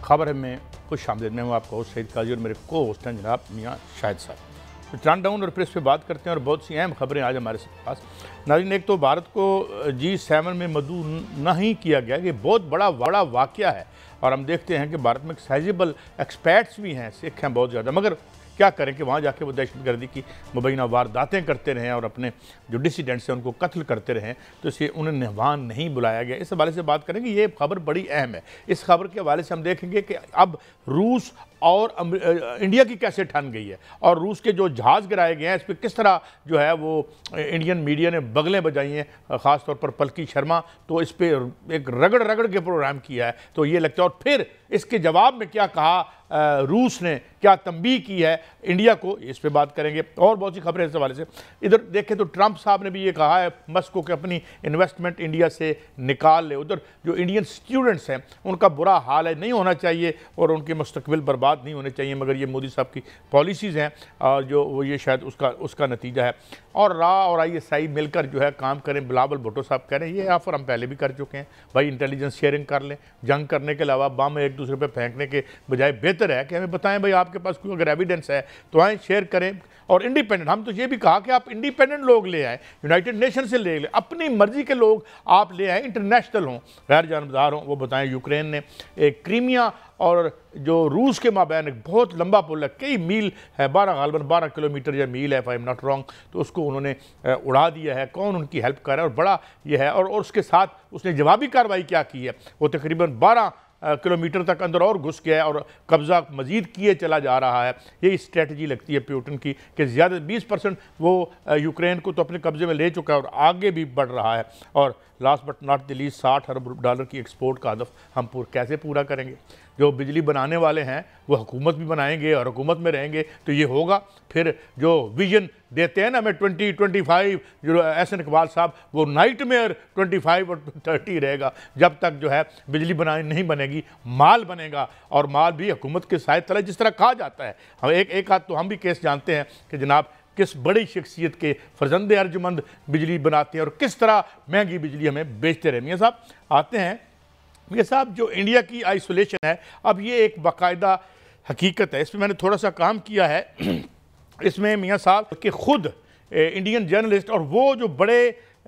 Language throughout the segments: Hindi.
खबर में खुश आमदीद। मैं हूँ आपका होस्ट सईद काजी और मेरे को होस्ट हैं जनाब मियाँ शाहिद साहब। तो टर्न डाउन और प्रेस पे बात करते हैं और बहुत सी अहम खबरें आज हमारे पास। नाज़रीन, एक तो भारत को G7 में मदऊ नहीं किया गया, ये बहुत बड़ा वाक़या है और हम देखते हैं कि भारत में साइजेबल एक्सपर्ट्स भी हैं, सिख हैं बहुत ज़्यादा, मगर क्या करें कि वहाँ जाके वो दहशतगर्दी की मुबैना वारदातें करते रहें और अपने जो डिसिडेंट्स हैं उनको कत्ल करते रहें, तो इसलिए उन्हें वहाँ नहीं बुलाया गया। इस हवाले से बात करेंगे, ये खबर बड़ी अहम है। इस खबर के हवाले से हम देखेंगे कि अब रूस और इंडिया की कैसे ठन गई है और रूस के जो जहाज़ गिराए गए हैं इस पर किस तरह जो है वो इंडियन मीडिया ने बगलें बजाई हैं, ख़ास तौर पर पलकी शर्मा, तो इस पर एक रगड़ के प्रोग्राम किया है। तो ये लगता है, और फिर इसके जवाब में क्या कहा रूस ने, क्या तंबीह की है इंडिया को, इस पे बात करेंगे और बहुत सी खबरें इस हवाले से। इधर देखें तो ट्रंप साहब ने भी ये कहा है मस्क को कि अपनी इन्वेस्टमेंट इंडिया से निकाल ले। उधर जो इंडियन स्टूडेंट्स हैं उनका बुरा हाल है, नहीं होना चाहिए और उनके मुस्तकबिल बर्बाद नहीं होने चाहिए, मगर ये मोदी साहब की पॉलिसीज़ हैं जो वो ये शायद उसका नतीजा है। और रा और ISI मिलकर जो है काम करें। बिलावल भुट्टो साहब कह रहे हैं ये ऑफर हम पहले भी कर चुके हैं भाई, इंटेलिजेंस शेयरिंग कर लें, जंग करने के अलावा बम एक दूसरे पे फेंकने के बजाय बेहतर है कि हमें बताएं भाई आपके पास कोई अगर एविडेंस है तो आए शेयर करें। और इंडिपेंडेंट, हम तो ये भी कहा कि आप इंडिपेंडेंट लोग ले आए, यूनाइटेड नेशन से ले लें, अपनी मर्जी के लोग आप ले आए, इंटरनेशनल हों, गैर जानबदार हों। वो बताएं यूक्रेन ने एक क्रीमिया और जो रूस के माबैन एक बहुत लंबा पुल है, कई मील है, 12 किलोमीटर या मील है, if I am not wrong, तो उसको उन्होंने उड़ा दिया है। कौन उनकी हेल्प कर रहा है और बड़ा ये है। और उसके साथ उसने जवाबी कार्रवाई क्या की है, वो तकरीबन 12 किलोमीटर तक अंदर और घुस गया है और कब्ज़ा मज़ीद किए चला जा रहा है। यही स्ट्रेटजी लगती है पुतिन की कि ज़्यादा 20% वो यूक्रेन को तो अपने कब्ज़े में ले चुका है और आगे भी बढ़ रहा है। और last but not the least $60 अरब की एक्सपोर्ट का हदफ हम कैसे पूरा करेंगे। जो बिजली बनाने वाले हैं वो हुकूमत भी बनाएंगे और हुकूमत में रहेंगे तो ये होगा। फिर जो विजन देते हैं ना हमें 2025, जो एहसन इकबाल साहब, वो नाइटमेयर 25 और 30 रहेगा जब तक जो है बिजली बनाने नहीं बनेगी, माल बनेगा और माल भी हुकूमत के साय तले, जिस तरह कहा जाता है। हम एक आध तो हम भी केस जानते हैं कि जनाब किस बड़ी शख्सियत के फर्जंदे अर्जुमंद बिजली बनाते हैं और किस तरह महंगी बिजली हमें बेचते रहे। मियाँ साहब आते हैं। मियाँ साहब, जो इंडिया की आइसोलेशन है अब ये एक बाकायदा हकीकत है, इस पर मैंने थोड़ा सा काम किया है। इसमें मियाँ साहब के खुद इंडियन जर्नलिस्ट और वो जो बड़े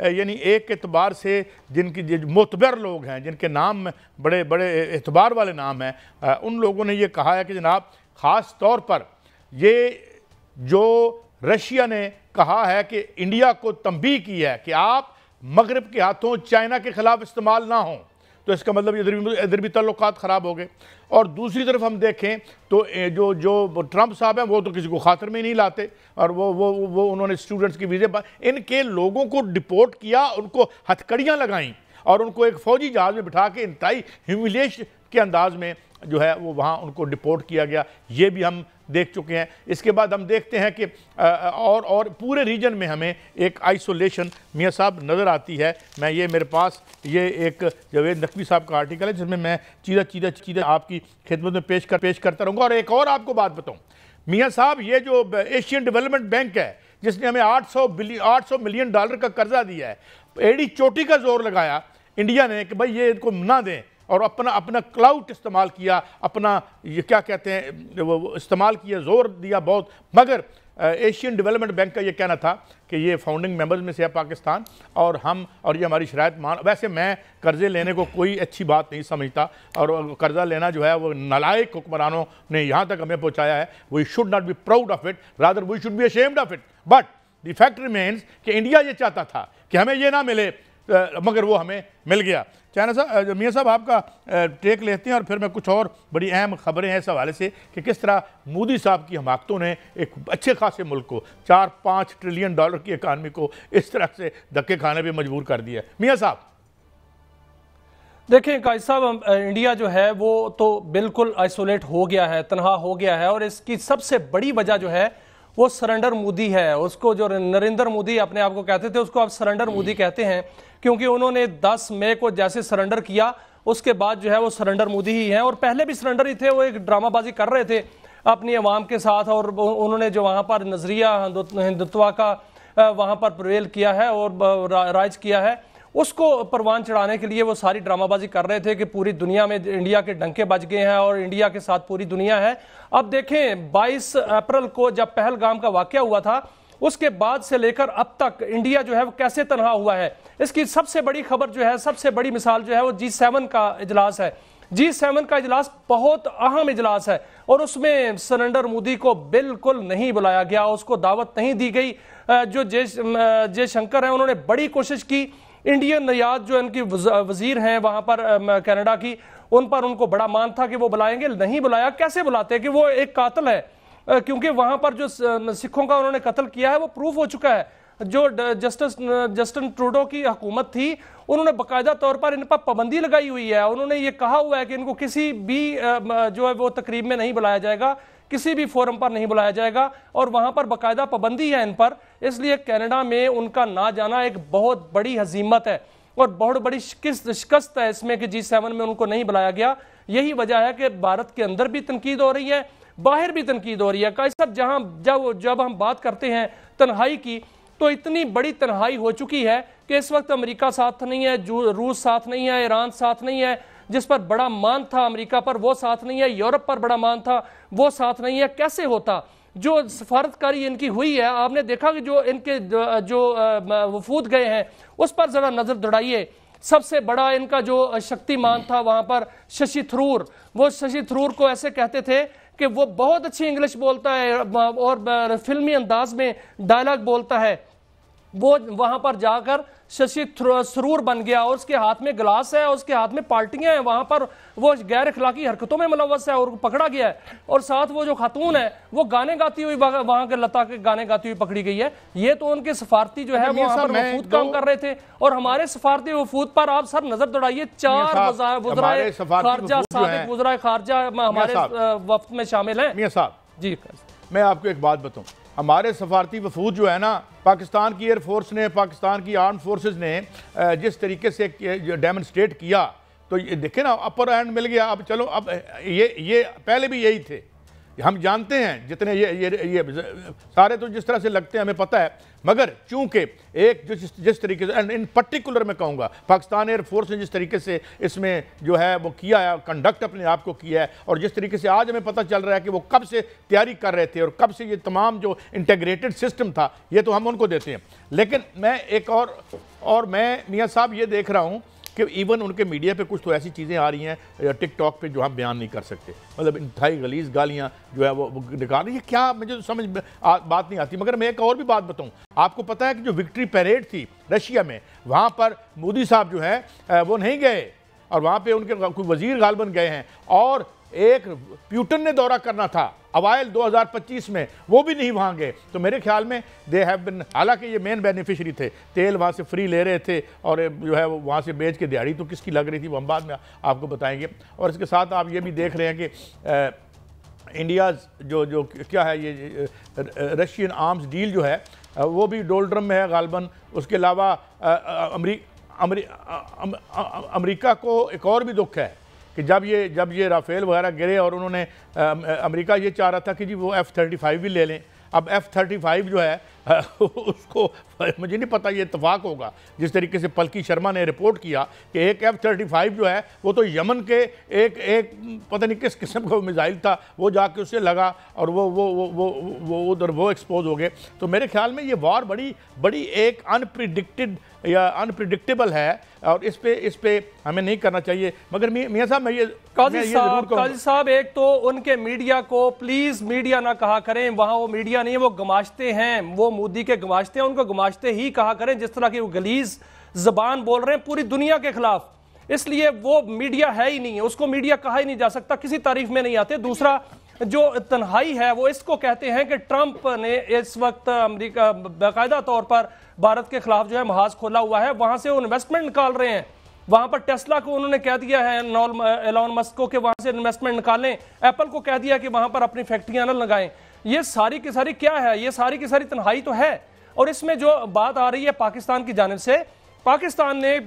यानी एक एतबार से जिनकी मोतबर लोग हैं, जिनके नाम बड़े एतबार वाले नाम हैं, उन लोगों ने ये कहा है कि जनाब ख़ास तौर पर ये जो रशिया ने कहा है कि इंडिया को तंबीह की है कि आप मगरब के हाथों चाइना के ख़िलाफ़ इस्तेमाल ना हों, तो इसका मतलब इधर भी ताल्लुकात ख़राब हो गए। और दूसरी तरफ हम देखें तो जो ट्रंप साहब हैं वो तो किसी को खातर में ही नहीं लाते और वो उन्होंने स्टूडेंट्स की वीज़े, इनके लोगों को डिपोर्ट किया, उनको हथकड़ियाँ लगाईं और उनको एक फ़ौजी जहाज़ में बिठा के इंतहाई ह्यूमिलिएशन के अंदाज में जो है वो वहाँ उनको डिपोर्ट किया गया। ये भी हम देख चुके हैं। इसके बाद हम देखते हैं कि और पूरे रीजन में हमें एक आइसोलेशन मियाँ साहब नज़र आती है। मैं ये मेरे पास ये एक जावेद नकवी साहब का आर्टिकल है जिसमें मैं चीज़ें आपकी खिदमत में पेश करता रहूँगा। और एक और आपको बात बताऊँ मियाँ साहब, ये जो एशियन डेवलपमेंट बैंक है जिसने हमें $800 मिलियन का कर्जा दिया है, एड़ी चोटी का जोर लगाया इंडिया ने कि भाई ये इनको ना दें और अपना क्लाउड इस्तेमाल किया, अपना ये क्या कहते हैं वो इस्तेमाल किया, जोर दिया बहुत। मगर एशियन डेवलपमेंट बैंक का ये कहना था कि ये फाउंडिंग मेंबर्स में से है पाकिस्तान और ये हमारी शराइत मान। वैसे मैं कर्जे लेने को कोई अच्छी बात नहीं समझता और कर्जा लेना जो है वो नालायक हुक्मरानों ने यहाँ तक हमें पहुँचाया है। We should not be proud of it, rather we should be ashamed of it. But the fact remains कि इंडिया ये चाहता था कि हमें ये ना मिले, मगर वो हमें मिल गया। चाइना साहब, मियाँ साहब आपका टेक लेते हैं और फिर मैं कुछ और बड़ी अहम खबरें हैं इस हवाले से कि किस तरह मोदी साहब की हमाकतों ने एक अच्छे खासे मुल्क को $4-5 ट्रिलियन की इकानमी को इस तरह से धक्के खाने पे मजबूर कर दिया। मियाँ साहब देखिए काजी साहब, इंडिया जो है वो तो बिल्कुल आइसोलेट हो गया है, तनहा हो गया है और इसकी सबसे बड़ी वजह जो है वो सरेंडर मोदी है। उसको जो नरेंद्र मोदी अपने आप को कहते थे उसको आप सरेंडर मोदी कहते हैं, क्योंकि उन्होंने 10 मई को जैसे सरेंडर किया उसके बाद जो है वो सरेंडर मोदी ही हैं और पहले भी सरेंडर ही थे। वो एक ड्रामाबाजी कर रहे थे अपनी आवाम के साथ और उन्होंने जो वहाँ पर नजरिया हिंदुत्व का वहाँ पर प्रवेल किया है और राज किया है, उसको परवान चढ़ाने के लिए वो सारी ड्रामाबाजी कर रहे थे कि पूरी दुनिया में इंडिया के डंके बज गए हैं और इंडिया के साथ पूरी दुनिया है। अब देखें 22 अप्रैल को जब पहलगाम का वाकया हुआ था, उसके बाद से लेकर अब तक इंडिया जो है वो कैसे तनहा हुआ है। इसकी सबसे बड़ी खबर जो है, सबसे बड़ी मिसाल जो है वो G7 का इजलास है। G7 का इजलास बहुत अहम इजलास है और उसमें सरेंडर मोदी को बिल्कुल नहीं बुलाया गया, उसको दावत नहीं दी गई। जो जयशंकर है उन्होंने बड़ी कोशिश की, इंडियन निर्यात जो इनकी वजीर हैं वहां पर कनाडा की, उन पर उनको बड़ा मान था कि वो बुलाएंगे, नहीं बुलाया। कैसे बुलाते कि वो एक कातिल है, क्योंकि वहां पर जो सिखों का उन्होंने कत्ल किया है वो प्रूफ हो चुका है। जो जस्टिन ट्रूडो की हुकूमत थी उन्होंने बाकायदा तौर पर इन पर पाबंदी लगाई हुई है। उन्होंने ये कहा हुआ है कि इनको किसी भी जो है वो तकरीब में नहीं बुलाया जाएगा, किसी भी फोरम पर नहीं बुलाया जाएगा और वहां पर बाकायदा पाबंदी है इन पर। इसलिए कनाडा में उनका ना जाना एक बहुत बड़ी हजीमत है और बहुत बड़ी शिकस्त है इसमें कि G7 में उनको नहीं बुलाया गया। यही वजह है कि भारत के अंदर भी तनकीद हो रही है, बाहर भी तनकीद हो रही है। साहब जब हम बात करते हैं तन्हाई की, तो इतनी बड़ी तन्हाई हो चुकी है कि इस वक्त अमेरिका साथ नहीं है, रूस साथ नहीं है, ईरान साथ नहीं है, जिस पर बड़ा मान था अमेरिका पर वो साथ नहीं है, यूरोप पर बड़ा मान था वो साथ नहीं है। कैसे होता? जो सफारतकारी इनकी हुई है, आपने देखा कि जो इनके जो वफूद गए हैं उस पर जरा नजर दौड़ाइए। सबसे बड़ा इनका जो शक्तिमान था वहां पर शशि थरूर, वो शशि थरूर को ऐसे कहते थे कि वो बहुत अच्छी इंग्लिश बोलता है और फिल्मी अंदाज में डायलॉग बोलता है। वो वहां पर जाकर शशि थरूर बन गया और उसके हाथ में गिलास है, उसके हाथ में पार्टियां हैं, वहां पर वो गैर अखलाकी हरकतों में मुलव्वस है और पकड़ा गया है। और साथ वो जो खातून है वो गाने गाती हुई वहां के लता के गाने गाती हुई पकड़ी गई है। ये तो उनके सफारती जो है वो वहां पर वफूद काम कर रहे थे और हमारे सफारती वफूद पर आप सर नजर दौड़ाइए। 4 वज़राए खारजा, साबिक वज़राए खारजा हमारे वफ्द में शामिल हैं। मियां साहब जी, मैं आपको एक बात बताऊं, हमारे सफारती वफूद जो है ना, पाकिस्तान की एयरफोर्स ने, पाकिस्तान की आर्म फोर्सेस ने जिस तरीके से डेमोन्स्ट्रेट किया, तो ये देखे ना, अपर हैंड मिल गया। अब चलो, अब ये पहले भी यही थे, हम जानते हैं जितने ये सारे तो जिस तरह से लगते हैं हमें पता है, मगर चूंकि एक जिस तरीके से, एंड इन पर्टिकुलर मैं कहूँगा पाकिस्तान एयरफोर्स ने जिस तरीके से इसमें जो है वो किया है, कंडक्ट अपने आप को किया है, और जिस तरीके से आज हमें पता चल रहा है कि वो कब से तैयारी कर रहे थे और कब से ये तमाम जो इंटीग्रेटेड सिस्टम था, ये तो हम उनको देते हैं। लेकिन मैं एक और मैं मियाँ साहब ये देख रहा हूँ कि इवन उनके मीडिया पे कुछ तो ऐसी चीज़ें आ रही हैं टिकटॉक पे जो हम बयान नहीं कर सकते, मतलब इंतहाई गलीज गालियाँ जो है वो निकाल रही है। क्या मुझे तो समझ बात नहीं आती। मगर मैं एक और भी बात बताऊं, आपको पता है कि जो विक्ट्री पैरेड थी रशिया में, वहाँ पर मोदी साहब जो है वो नहीं गए और वहाँ पे उनके कोई वजीर गालबन गए हैं, और एक प्यूटन ने दौरा करना था अवाइल 2025 में, वो भी नहीं वहाँ गए। तो मेरे ख्याल में दे हैव बिन, हालांकि ये मेन बेनिफिशरी थे, तेल वहाँ से फ्री ले रहे थे और जो है वो वहाँ से बेच के दिहाड़ी तो किसकी लग रही थी वो हम बाद में आपको बताएंगे। और इसके साथ आप ये भी देख रहे हैं कि इंडिया जो क्या है, ये रशियन आर्म्स डील जो है वो भी डोलड्रम में है गालबन। उसके अलावा अमेरिका को एक और भी दुख है कि जब ये राफेल वगैरह गिरे और उन्होंने अमेरिका ये चाह रहा था कि जी वो F-35 भी ले लें। अब F-35 जो है उसको मुझे नहीं पता ये इत्तेफाक होगा। जिस तरीके से पलकी शर्मा ने रिपोर्ट किया कि एक F-35 जो है वो तो यमन के एक पता नहीं किस किस्म का मिसाइल था, वो जाके उससे लगा और वो उधर वो एक्सपोज हो गए। तो मेरे ख्याल में ये वॉर बड़ी एक अनप्रिडिक्टेड या अनप्रिडिक्टेबल है और इस पे हमें नहीं करना चाहिए। मगर मियां साहब मैं ये काजी साहब, एक तो उनके मीडिया को प्लीज मीडिया ना कहा करें, वहां वो मीडिया नहीं है, वो गमाश्ते हैं, वो मोदी के गमाश्ते हैं, उनको गमाश्ते ही कहा करें। जिस तरह की वो गलीज जबान बोल रहे हैं पूरी दुनिया के खिलाफ, इसलिए वो मीडिया है ही नहीं है, उसको मीडिया कहा ही नहीं जा सकता, किसी तारीफ में नहीं आते। दूसरा जो तन्हाई है वो इसको कहते हैं कि ट्रंप ने इस वक्त अमेरिका बाकायदा तौर पर भारत के खिलाफ जो है महाज खोला हुआ है, वहां से वो इन्वेस्टमेंट निकाल रहे हैं। वहां पर टेस्ला को उन्होंने कह दिया है एलॉन मस्क को कि वहां से इन्वेस्टमेंट निकालें, एप्पल को कह दिया कि वहां पर अपनी फैक्ट्रियां न लगाएं। ये सारी की सारी क्या है, ये सारी की सारी तन्हाई तो है। और इसमें जो बात आ रही है पाकिस्तान की जानिब से, पाकिस्तान ने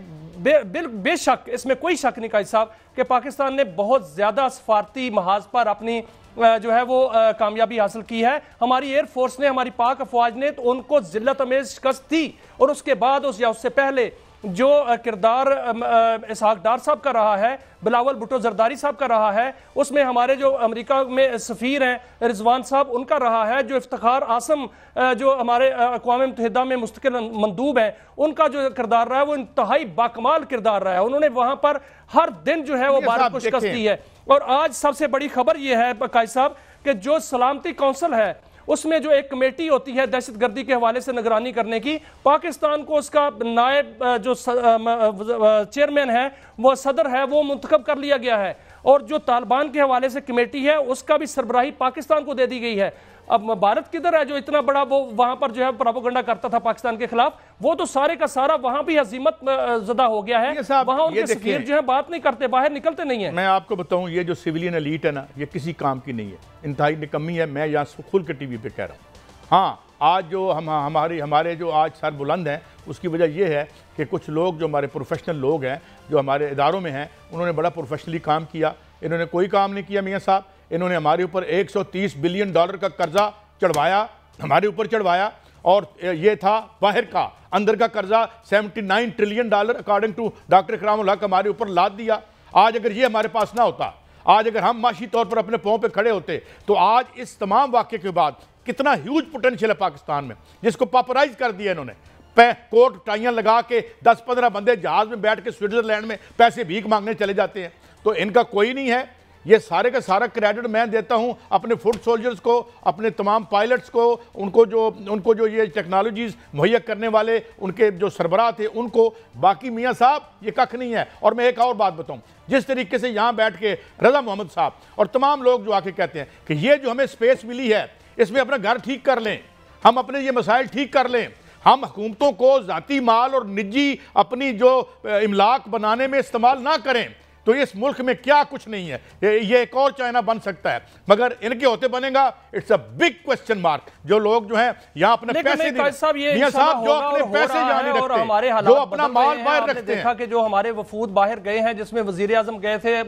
बेशक इसमें कोई शक नहीं काजी साहब कि पाकिस्तान ने बहुत ज्यादा सफारती महाज पर अपनी जो है वो कामयाबी हासिल की है। हमारी एयरफोर्स ने, हमारी पाक अफवाज ने तो उनको जिल्लत अमेज शिकस्त दी, और उसके बाद उससे पहले जो किरदार इसहाक डार साहब का रहा है, बिलावल भुट्टो जरदारी साहब का रहा है, उसमें हमारे जो अमेरिका में सफ़ीर हैं रिजवान साहब उनका रहा है, जो इफ्तिखार आसम जो हमारे अक़वाम मुत्तहिदा में मुस्तकिल मंदूब हैं उनका जो किरदार रहा है वो इंतहाई बाकमाल किरदार रहा है। उन्होंने वहां पर हर दिन जो है वो भारत को शिकस्त दी है। और आज सबसे बड़ी खबर यह है कायद साहब कि जो सलामती कौंसिल है उसमें जो एक कमेटी होती है दहशतगर्दी के हवाले से निगरानी करने की, पाकिस्तान को उसका नायब जो चेयरमैन है वो सदर है वो मुंतखब कर लिया गया है, और जो तालिबान के हवाले से कमेटी है उसका भी सरबराही पाकिस्तान को दे दी गई है। अब भारत किधर है जो इतना बड़ा वो वहां पर जो है प्रोपेगेंडा करता था पाकिस्तान के खिलाफ, वो तो सारे का सारा वहां भी हजीमत ज़दा हो गया है। वहां उनके सफीर जो है बात नहीं करते, बाहर निकलते नहीं है। मैं आपको बताऊं ये जो सिविलियन एलीट है ना, ये किसी काम की नहीं है, इंतहाई निकम्मी है। मैं यहाँ खुल के टीवी पे कह रहा हूँ। हाँ, आज जो हमारे जो आज सर बुलंद हैं उसकी वजह यह है कि कुछ लोग जो हमारे प्रोफेशनल लोग हैं जो हमारे इदारों में हैं उन्होंने बड़ा प्रोफेशनली काम किया। इन्होंने कोई काम नहीं किया मियाँ साहब, इन्होंने हमारे ऊपर 130 बिलियन डॉलर का कर्जा चढ़वाया, हमारे ऊपर चढ़वाया, और ये था बाहर का, अंदर का कर्जा 79 trillion dollar according to doctor Ikramul Haq हमारे ऊपर लाद दिया। आज अगर ये हमारे पास ना होता, आज अगर हम माशी तौर पर अपने पांव पे खड़े होते, तो आज इस तमाम वाक़े के बाद कितना ह्यूज पोटेंशियल है पाकिस्तान में, जिसको पॉपुलराइज कर दिया इन्होंने। कोट टाइयां लगा के 10-15 बंदे जहाज में बैठ के स्विट्जरलैंड में पैसे भीख मांगने चले जाते हैं, तो इनका कोई नहीं है। ये सारे का सारा क्रेडिट मैं देता हूं अपने फुट सोल्जर्स को, अपने तमाम पायलट्स को, उनको जो ये टेक्नोलॉजीज मुहैया करने वाले उनके जो सरबराह थे उनको। बाकी मियाँ साहब ये कख नहीं है। और मैं एक और बात बताऊं, जिस तरीके से यहाँ बैठ के रजा मोहम्मद साहब और तमाम लोग जो आके कहते हैं कि ये जो हमें स्पेस मिली है इसमें अपना घर ठीक कर लें, हम अपने ये मसाइल ठीक कर लें, हम हुकूमतों को ज़ाती माल और निजी अपनी जो इमलाक बनाने में इस्तेमाल ना करें, तो इस मुल्क में क्या कुछ नहीं है। ये एक और चाइना बन सकता है, मगर इनके होते बनेगा it's a big question mark. जो लोग जो हैं यहाँ अपने पैसे मियां साहब जो अपने पैसे यहाँ नहीं रखते, हमारे जो अपना माल बाहर रखते हैं। देखा कि जो हमारे वफूद बाहर गए हैं जिसमें वजीर आजम गए थे,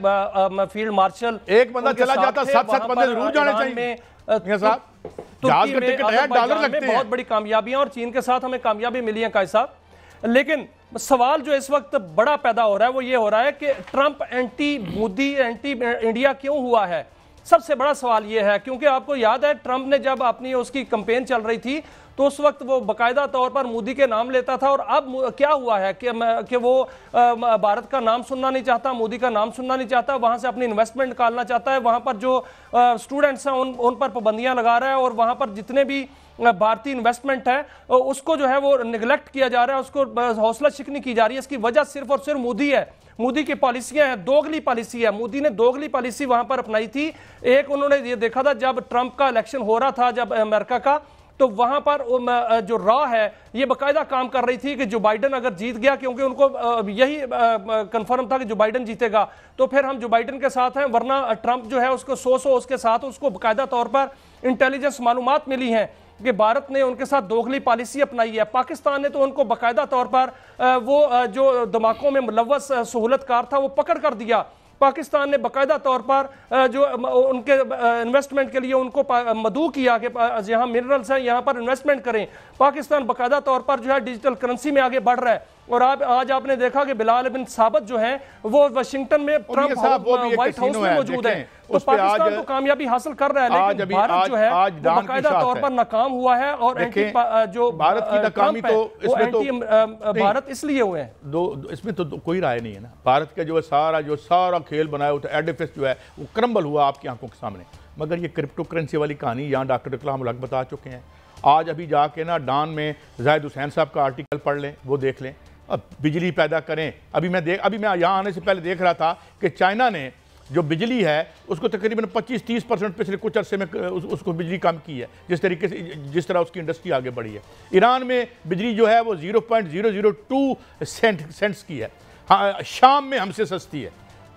फील्ड मार्शल, एक बंदा चला जाता 7-7 बंदे जरूर जाने चाहिए मियां साहब। जहाज का टिकट है, डॉलर लगते हैं। बहुत बड़ी कामयाबियां और चीन के साथ हमें कामयाबी मिली है कायद साहब। लेकिन सवाल जो इस वक्त बड़ा पैदा हो रहा है वो ये हो रहा है कि Trump anti Modi anti India क्यों हुआ है। सबसे बड़ा सवाल ये है क्योंकि आपको याद है ट्रंप ने जब अपनी उसकी कैंपेन चल रही थी तो उस वक्त वो बाकायदा तौर पर मोदी के नाम लेता था, और अब क्या हुआ है कि वो भारत का नाम सुनना नहीं चाहता, मोदी का नाम सुनना नहीं चाहता, वहां से अपनी इन्वेस्टमेंट निकालना चाहता है, वहां पर जो स्टूडेंट्स हैं उन पर पाबंदियां लगा रहा है, और वहां पर जितने भी भारतीय इन्वेस्टमेंट है उसको जो है वो निगलेक्ट किया जा रहा है, उसको हौसला शिकनी की जा रही है। इसकी वजह सिर्फ और सिर्फ मोदी है, मोदी की पॉलिसियां हैं, दोगली पॉलिसी है। मोदी ने दोगली पॉलिसी वहां पर अपनाई थी। एक उन्होंने ये देखा था जब ट्रंप का इलेक्शन हो रहा था जब अमेरिका का, तो वहां पर जो रॉ है ये बाकायदा काम कर रही थी कि जो बाइडन अगर जीत गया, क्योंकि उनको यही कंफर्म था कि जो बाइडन जीतेगा तो फिर हम जो बाइडन के साथ हैं, वरना ट्रंप जो है उसको 100 उसके साथ, उसको बाकायदा तौर पर इंटेलिजेंस मालूमात मिली हैं कि भारत ने उनके साथ दोगली पॉलिसी अपनाई है। पाकिस्तान ने तो उनको बाकायदा तौर पर वो जो धमाकों में मुलव्वस सहूलतकार था वो पकड़ कर दिया। पाकिस्तान ने बाकायदा तौर पर जो उनके इन्वेस्टमेंट के लिए उनको मदऊ किया कि यहाँ मिनरल्स हैं यहाँ पर इन्वेस्टमेंट करें। पाकिस्तान बाकायदा तौर पर जो है डिजिटल करेंसी में आगे बढ़ रहा है। और आज आपने देखा कि बिलाल बिन साबित जो हैं वो वाशिंगटन में ट्रंप व्हाइट हाउस में मौजूद है, तो पाकिस्तान तो कामियाबी हासिल कर रहा है, लेकिन भारत जो है बाकायदा तौर पर नाकाम हुआ है। और एंटी जो भारत की नाकामी तो इसमें तो भारत इसलिए हुए हैं, इसमें तो कोई राय नहीं है ना। भारत का जो सारा खेल बनाया हुआ था, एडिफिस जो है वो क्रम्बल हुआ आपकी आंखों के सामने। मगर ये क्रिप्टो करेंसी वाली कहानी यहाँ डॉक्टर इकरामुल हक बता चुके हैं। आज अभी जाके ना डॉन में जाहिद हुसैन साहब का आर्टिकल पढ़ लें, वो देख लें। अब बिजली पैदा करें, अभी मैं यहाँ आने से पहले देख रहा था कि चाइना ने जो बिजली है उसको तकरीबन 25-30% पिछले कुछ अरसे में उसको बिजली कम की है, जिस तरीके से जिस तरह उसकी इंडस्ट्री आगे बढ़ी है। ईरान में बिजली जो है वो 0.002 सेंट्स की है। हाँ, शाम में हमसे सस्ती है,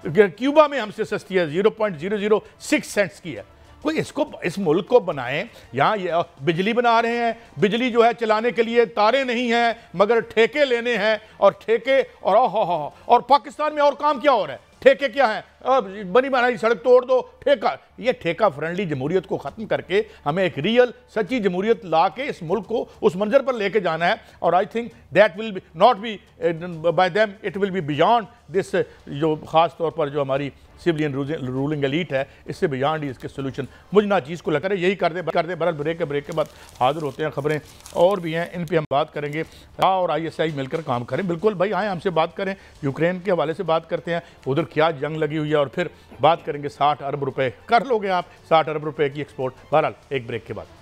क्यूबा में हमसे सस्ती है, 0.006 सेंट्स की है। कोई इसको इस मुल्क को बनाएं, यहाँ ये बिजली बना रहे हैं, बिजली जो है चलाने के लिए तारे नहीं हैं मगर ठेके लेने हैं, और ठेके और पाकिस्तान में और काम क्या हो रहा है, ठेके क्या है, बनी बनाई सड़क तोड़ दो, ठेका। ये ठेका फ्रेंडली जमहूरियत को ख़त्म करके हमें एक रियल सच्ची जमहूरियत ला के इस मुल्क को उस मंजर पर लेके जाना है। और I think that will be not be bye them, it will be beyond this, जो ख़ास तौर पर जो हमारी सिविलियन रूलिंग एलीट है, इससे बियॉन्ड ही इसके सोल्यूशन मुझे ना चीज़ को लेकर यही कर दे। बरल ब्रेक के बाद हाजिर होते हैं, खबरें और भी हैं, इन पे हम बात करेंगे। और ISI मिलकर काम करें, बिल्कुल भाई आए हमसे बात करें, यूक्रेन के हवाले से बात करते हैं, उधर क्या जंग लगी हुई है, और फिर बात करेंगे 60 अरब रुपए कर लोगे आप, 60 अरब रुपए की एक्सपोर्ट। बहरहाल एक ब्रेक के बाद।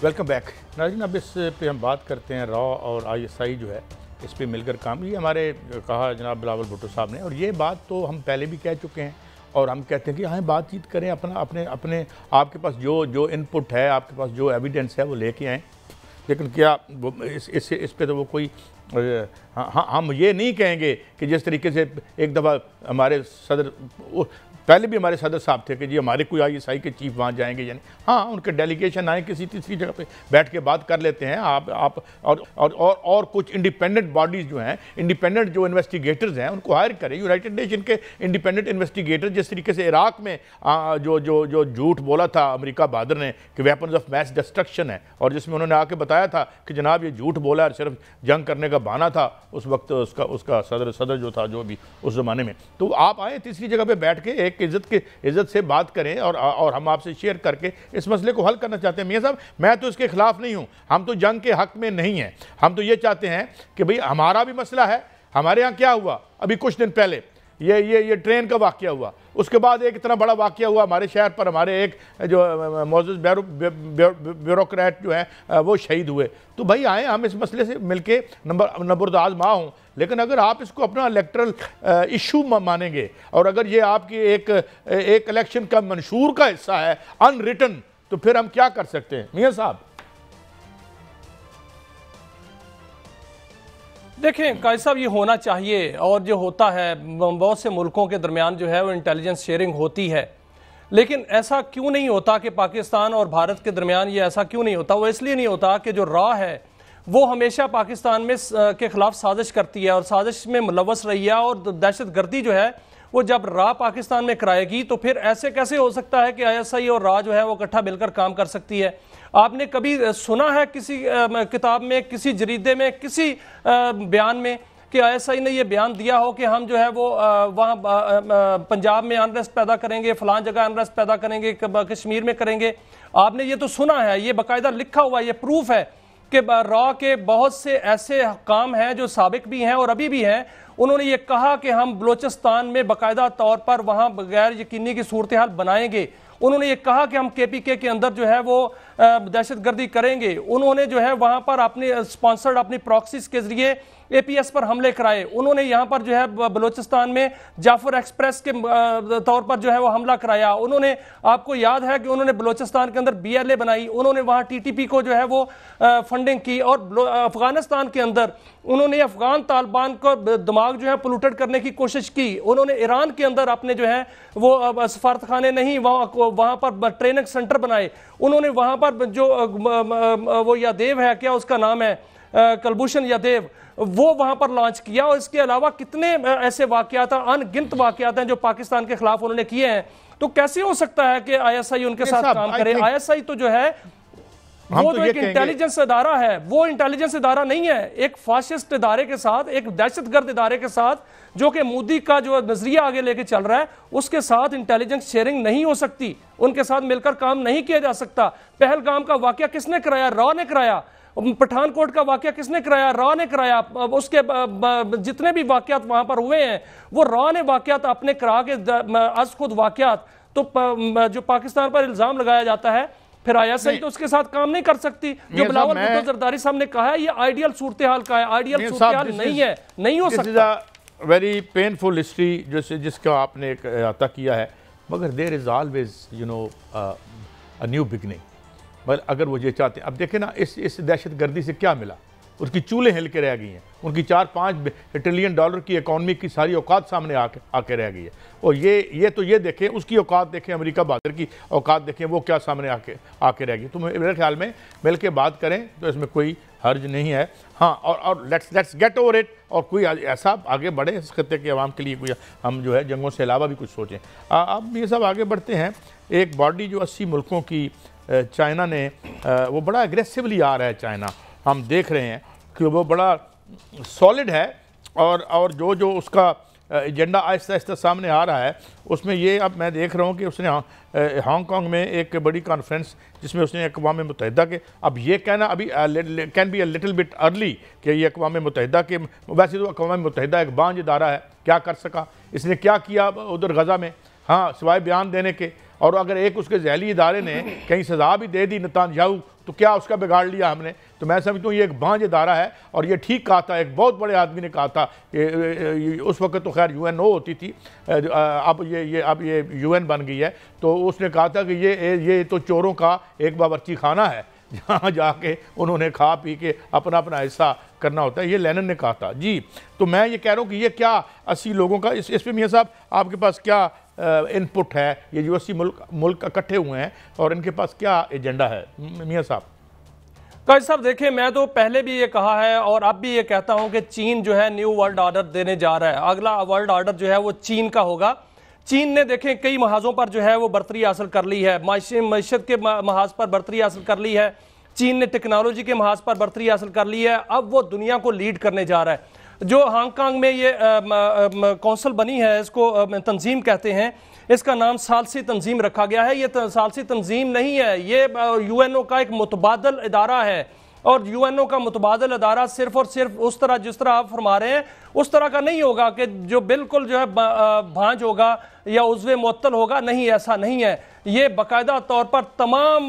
वेलकम बैक नाज़रीन। अब इस पे हम बात करते हैं रॉ और ISI जो है इस पे मिलकर काम, ये हमारे कहा जनाब बिलावल भुट्टो साहब ने, और ये बात तो हम पहले भी कह चुके हैं और हम कहते हैं कि हाँ बातचीत करें, अपने आपके पास जो इनपुट है, आपके पास जो एविडेंस है वो लेके आएँ। लेकिन क्या वो इस पे तो वो कोई हाँ हम ये नहीं कहेंगे कि जिस तरीके से एक दफ़ा हमारे सदर, पहले भी हमारे सदर साहब थे कि जी हमारे कोई ISI के चीफ वहाँ जाएंगे, यानी हाँ उनके डेलीगेशन आए किसी तीसरी जगह पे बैठ के बात कर लेते हैं आप और कुछ इंडिपेंडेंट बॉडीज़ जो हैं, इंडिपेंडेंट जो इन्वेस्टिगेटर्स हैं उनको हायर करें। यूनाइटेड नेशन के इंडिपेंडेंट इन्वेस्टिगेटर, जिस तरीके से इराक़ में जो झूठ बोला था अमेरिका बहादुर ने कि वेपन्स ऑफ मैस डिस्ट्रक्शन है, और जिसमें उन्होंने आके बताया था कि जनाब ये झूठ बोला और सिर्फ जंग करने का बहाना था उस वक्त उसका सदर जो था जो भी उस ज़माने में। तो आप आए तीसरी जगह पर बैठ के एक इज्जत से बात करें और हम आपसे शेयर करके इस मसले को हल करना चाहते हैं। मियां साहब मैं तो इसके खिलाफ नहीं हूं, हम तो जंग के हक में नहीं हैं, हम तो ये चाहते हैं कि भाई हमारा भी मसला है। हमारे यहाँ क्या हुआ अभी कुछ दिन पहले, ये ट्रेन का वाकया हुआ, उसके बाद एक इतना बड़ा वाकया हुआ हमारे शहर पर, हमारे एक जो मौजूद ब्यूरोक्रेट जो हैं वो शहीद हुए। तो भाई आए हम इस मसले से मिलके नंबरदाज माँ हूँ, लेकिन अगर आप इसको अपना इलेक्ट्रल इशू मानेंगे और अगर ये आपकी एक इलेक्शन का मंशूर का हिस्सा है अनरिटन, तो फिर हम क्या कर सकते हैं मियां साहब? देखें कायद साहब, ये होना चाहिए, और जो होता है बहुत से मुल्कों के दरमियान जो है वो इंटेलिजेंस शेयरिंग होती है, लेकिन ऐसा क्यों नहीं होता कि पाकिस्तान और भारत के दरमियान ये ऐसा क्यों नहीं होता? वो इसलिए नहीं होता कि जो रॉ है वो हमेशा पाकिस्तान में के खिलाफ साजिश करती है और साजिश में मुलव्वस रही है, और दहशत गर्दी जो है वो जब रा पाकिस्तान में कराएगी तो फिर ऐसे कैसे हो सकता है कि ISI और रा जो है वो इकट्ठा मिलकर काम कर सकती है? आपने कभी सुना है किसी किताब में, किसी जरीदे में, किसी बयान में कि ISI ने ये बयान दिया हो कि हम जो है वो वहाँ पंजाब में अनरेस्ट पैदा करेंगे, फलां जगह अनरेस्ट पैदा करेंगे, कश्मीर में करेंगे? आपने ये तो सुना है, ये बाकायदा लिखा हुआ, ये प्रूफ है कि रॉ के बहुत से ऐसे काम हैं जो साबिक भी हैं और अभी भी हैं। उन्होंने ये कहा कि हम बलोचिस्तान में बाकायदा तौर पर वहाँ गैर यकीनी की सूरत हाल बनाएंगे। उन्होंने ये कहा कि हम KPK के अंदर जो है वो दहशतगर्दी करेंगे। उन्होंने जो है वहाँ पर अपने स्पॉन्सर्ड अपनी प्रॉक्सीज के जरिए APS पर हमले कराए। उन्होंने यहाँ पर जो है बलोचिस्तान में जाफर एक्सप्रेस के तौर पर जो है वो हमला कराया। उन्होंने, आपको याद है कि उन्होंने बलोचिस्तान के अंदर BLA बनाई, उन्होंने वहाँ TTP को जो है वो फंडिंग की, और अफगानिस्तान के अंदर उन्होंने अफगान तालिबान को दिमाग जो है पोल्यूटेड करने की कोशिश की। उन्होंने ईरान के अंदर अपने जो है वो सफारत खाने नहीं, वहाँ पर ट्रेनिंग सेंटर बनाए। उन्होंने वहाँ पर जो वो यादेव है, क्या उसका नाम है, कलभूषण यादेव, वो वहां पर लॉन्च किया। और इसके अलावा कितने ऐसे वाकयात, अनगिनत वाकयात हैं जो पाकिस्तान के खिलाफ उन्होंने किए हैं। तो कैसे हो सकता है कि ISI उनके साथ काम करे? ISI तो जो है वो तो एक इंटेलिजेंस इदारा है, वो इंटेलिजेंस इदारा नहीं है। एक फाशिस्ट इदारे के साथ, एक दहशतगर्द इदारे के साथ, जो कि मोदी का जो नजरिया आगे लेके चल रहा है, उसके साथ इंटेलिजेंस शेयरिंग नहीं हो सकती, उनके साथ मिलकर काम नहीं किया जा सकता। पहलगाम का वाकया किसने कराया? रॉ ने कराया। पठानकोट का वाकया किसने कराया? रॉ ने कराया। उसके जितने भी वाकयात वहां पर हुए हैं वो रॉ ने वाकयात अपने करा के आज खुद वाकयात। तो जो पाकिस्तान पर इल्जाम लगाया जाता है, फिर ISI तो उसके साथ काम नहीं कर सकती। जो बिलावल भुट्टो जरदारी साहब ने कहा है, ये आइडियल सूरत हाल का है, आइडियल सूरत हाल नहीं है, नहीं हो सकता। वेरी पेनफुल हिस्ट्री जिसका आपने एक अता किया है, मगर there is always a new beginning. मगर अगर वो ये चाहते हैं, अब देखें ना इस दहशत गर्दी से क्या मिला? उसकी चूल्हे हिल के रह गई हैं, उनकी 4-5 ट्रिलियन डॉलर की इकॉनमी की सारी औकात सामने आके रह गई है। और ये देखें, उसकी औकात देखें, अमेरिका बहादुर की औकात देखें, वो क्या सामने आके रह गई। तो मेरे ख्याल में मिल के बात करें तो इसमें कोई हर्ज नहीं है। हाँ, और लेट्स गेट ओवर इट, और कोई ऐसा आगे बढ़े इस खत्ते के अवाम के लिए, कोई हम जो है जंगों से अलावा भी कुछ सोचें। अब ये सब आगे बढ़ते हैं। एक बॉडी जो 80 मुल्कों की चाइना ने, वो बड़ा एग्रेसिवली आ रहा है चाइना, हम देख रहे हैं कि वो बड़ा सॉलिड है, और जो उसका एजेंडा आहिस्ता आहिस्ता सामने आ रहा है, उसमें ये अब मैं देख रहा हूँ कि उसने हांगकांग में एक बड़ी कॉन्फ्रेंस जिसमें उसने अक़वाम मुत्तहिदा के, अब ये कहना अभी can be a little bit early कि ये अक़वाम मुत्तहिदा के, वैसे तो अक़वाम मुत्तहिदा एक बांझ इदारा है, क्या कर सका, इसने क्या किया उधर गज़ा में, हाँ सिवाय बयान देने के। और अगर एक उसके जहली इदारे ने कहीं सज़ा भी दे दी नेतन्याहू, तो क्या उसका बिगाड़ लिया हमने। तो मैं समझता हूँ ये एक बांझ इदारा है, और ये ठीक कहा था, एक बहुत बड़े आदमी ने कहा था कि उस वक्त तो खैर UNO होती थी, अब ये UN बन गई है, तो उसने कहा था कि ये तो चोरों का एक बावर्ची खाना है, जहाँ जाके उन्होंने खा पी के अपना अपना हिस्सा करना होता है, ये लेनिन ने कहा था जी। तो मैं ये कह रहा हूँ कि ये क्या 80 लोगों का, इस पर मियाँ साहब आपके पास क्या इनपुट है, ये जो 80 मुल्क इकट्ठे हुए हैं और इनके पास क्या एजेंडा है मियाँ साहब? काजी साहब देखिए, मैं तो पहले भी ये कहा है और अब भी ये कहता हूं कि चीन जो है न्यू वर्ल्ड ऑर्डर देने जा रहा है। अगला वर्ल्ड ऑर्डर जो है वो चीन का होगा। चीन ने देखें कई महाजों पर जो है वो बर्तरी हासिल कर ली है, मैशत के महाज पर बर्तरी हासिल कर ली है, चीन ने टेक्नोलॉजी के महाज पर बर्तरी हासिल कर ली है। अब वो दुनिया को लीड करने जा रहा है। जो हांगकांग में ये कौंसिल बनी है, इसको तंजीम कहते हैं, इसका नाम सालसी तंजीम रखा गया है। ये सालसी तंजीम नहीं है, ये UNO का एक मुतबादल इदारा है। और UNO का मुतबादल अदारा सिर्फ और सिर्फ उस तरह जिस तरह आप फरमा रहे हैं उस तरह का नहीं होगा कि जो बिल्कुल जो है भांज होगा या उज़्वे मुअत्तल होगा, नहीं, ऐसा नहीं है। ये बाकायदा तौर पर तमाम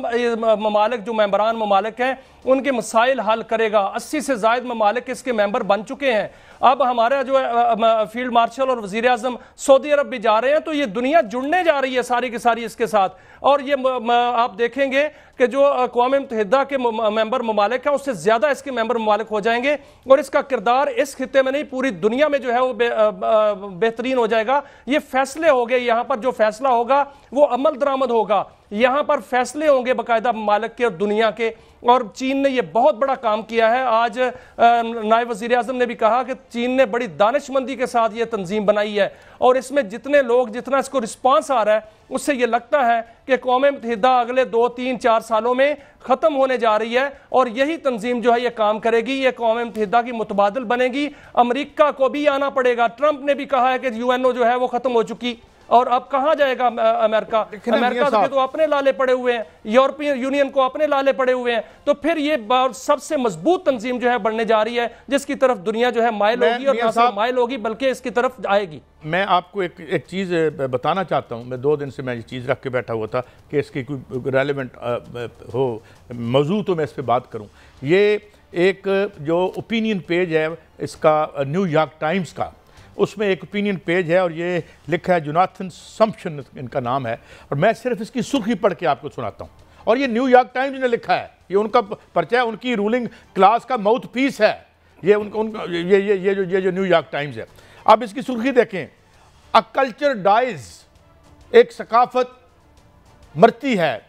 ममालिक जो मेंबरान ममालिक हैं उनके मसाइल हल करेगा। 80 से ज़ायद ममालिक इसके मेंबर बन चुके हैं। अब हमारा जो है फील्ड मार्शल और वज़ीर आज़म सऊदी अरब भी जा रहे हैं, तो ये दुनिया जुड़ने जा रही है सारी की सारी इसके साथ। और ये आप देखेंगे कि जो अक़वाम मुत्तहिदा के मेंबर ममालिक हैं उससे ज़्यादा इसके मेंबर ममालिक हो जाएंगे, और इसका किरदार इस खित्ते में नहीं पूरी दुनिया में जो है वो बेहतरीन हो जाएगा। ये फैसले हो गए, यहाँ पर जो फैसला होगा वो अमल दरामद होगा, यहाँ पर फैसले होंगे बाकायदा ममालिक के और दुनिया के। और चीन ने यह बहुत बड़ा काम किया है। आज नायब वज़ीर आज़म ने भी कहा कि चीन ने बड़ी दानिशमंदी के साथ यह तंजीम बनाई है, और इसमें जितने लोग जितना इसको रिस्पांस आ रहा है उससे यह लगता है कि अक़वाम मुत्तहिदा अगले 2, 3, 4 सालों में ख़त्म होने जा रही है, और यही तंजीम जो है यह काम करेगी, ये अक़वाम मुत्तहिदा की मुतबादिल बनेगी। अमेरिका को भी आना पड़ेगा। ट्रंप ने भी कहा है कि UNO जो है वो ख़त्म हो चुकी, और अब कहां जाएगा अमेरिका? अमेरिका के तो अपने लाले पड़े हुए हैं, यूरोपियन यूनियन को अपने लाले पड़े हुए हैं। तो फिर ये सबसे मजबूत तंजीम जो है बनने जा रही है, जिसकी तरफ दुनिया जो है माइल होगी, और ना सिर्फ माइल होगी बल्कि इसकी तरफ आएगी। मैं आपको एक चीज़ बताना चाहता हूं। मैं 2 दिन से मैं ये चीज़ रख के बैठा हुआ था कि इसकी कोई रेलेवेंट हो मौजूद तो मैं इस पर बात करूं। ये एक जो ओपिनियन पेज है इसका न्यूयॉर्क टाइम्स का, उसमें एक ओपिनियन पेज है और ये लिखा है जोनाथन सम्पशन इनका नाम है, और मैं सिर्फ इसकी सुर्खी पढ़ के आपको सुनाता हूँ। और ये न्यूयॉर्क टाइम्स ने लिखा है, ये उनका पर्चा है, उनकी रूलिंग क्लास का माउथ पीस है ये ये जो न्यूयॉर्क टाइम्स है। अब इसकी सुर्खी देखें, अ कल्चर डाइज, एक सकाफत मरती है,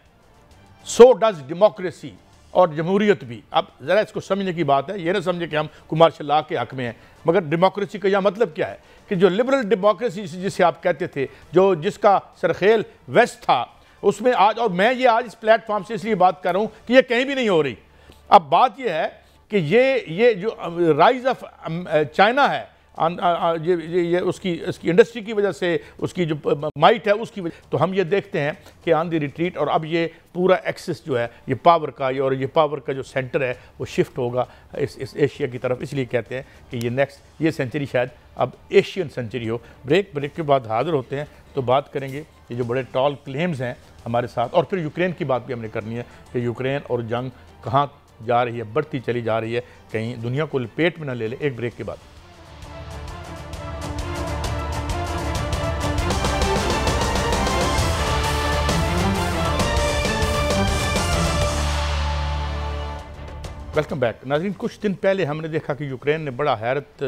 सो डज डेमोक्रेसी, और जमहूरियत भी। अब ज़रा इसको समझने की बात है, ये ना समझे कि हम मार्शल लॉ के हक में हैं, मगर डेमोक्रेसी का यह मतलब क्या है कि जो लिबरल डेमोक्रेसी जिसे आप कहते थे, जिसका सरखेल वेस्ट था, उसमें आज, और मैं ये आज इस प्लेटफॉर्म से इसलिए बात कर रहा हूँ कि ये कहीं भी नहीं हो रही। अब बात यह है कि ये जो राइज ऑफ चाइना है, ये उसकी इंडस्ट्री की वजह से, उसकी जो माइट है उसकी वजह, तो हम ये देखते हैं कि ऑन द रिट्रीट, और अब ये पूरा एक्सेस जो है ये पावर का, और ये पावर का जो सेंटर है वो शिफ्ट होगा इस एशिया की तरफ। इसलिए कहते हैं कि ये सेंचुरी शायद अब एशियन सेंचुरी हो। ब्रेक के बाद हाजिर होते हैं तो बात करेंगे ये जो बड़े टॉल क्लेम्स हैं हमारे साथ, और फिर यूक्रेन की बात भी हमने करनी है कि यूक्रेन और जंग कहाँ जा रही है, बढ़ती चली जा रही है, कहीं दुनिया को लपेट में न ले ले। एक ब्रेक के बाद वेलकम बैक नाज़रीन। कुछ दिन पहले हमने देखा कि यूक्रेन ने बड़ा हैरत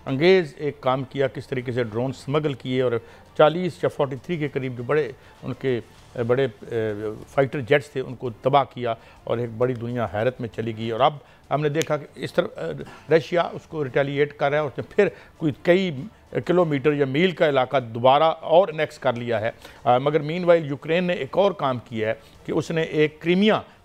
अंगेज़ एक काम किया, किस तरीके से ड्रोन स्मगल किए और 40 या 43 के करीब जो बड़े फाइटर जेट्स थे उनको तबाह किया और एक बड़ी दुनिया हैरत में चली गई। और अब हमने देखा कि इस तरह रशिया उसको रिटेलिएट कर रहा है, उसने फिर कई किलोमीटर या मील का इलाका दोबारा और नेक्स्ट कर लिया है। मगर मीनवाइल यूक्रेन ने एक और काम किया है कि उसने एक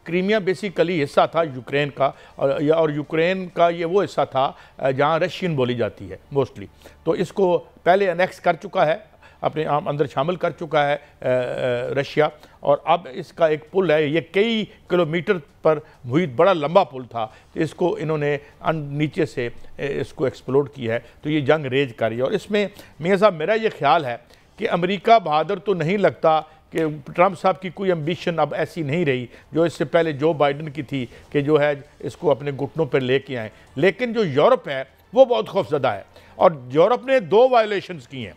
क्रीमिया बेसिकली हिस्सा था यूक्रेन का, और यूक्रेन का ये वो हिस्सा था जहाँ रशियन बोली जाती है मोस्टली, तो इसको पहले अनेक्स कर चुका है, अपने अंदर शामिल कर चुका है रशिया। और अब इसका एक पुल है, ये कई किलोमीटर पर मुहित बड़ा लंबा पुल था, तो इसको इन्होंने नीचे से इसको एक्सप्लोड किया है, तो ये जंग रेज कर रही है। और इसमें मियां साहब मेरा ये ख्याल है कि अमेरिका बहादुर तो नहीं लगता कि ट्रंप साहब की कोई एम्बिशन अब ऐसी नहीं रही जो इससे पहले जो बाइडन की थी कि जो है इसको अपने घुटनों पर लेके आए, लेकिन जो यूरोप है वो बहुत खौफजदा है। और यूरोप ने 2 वायलेशंस की हैं।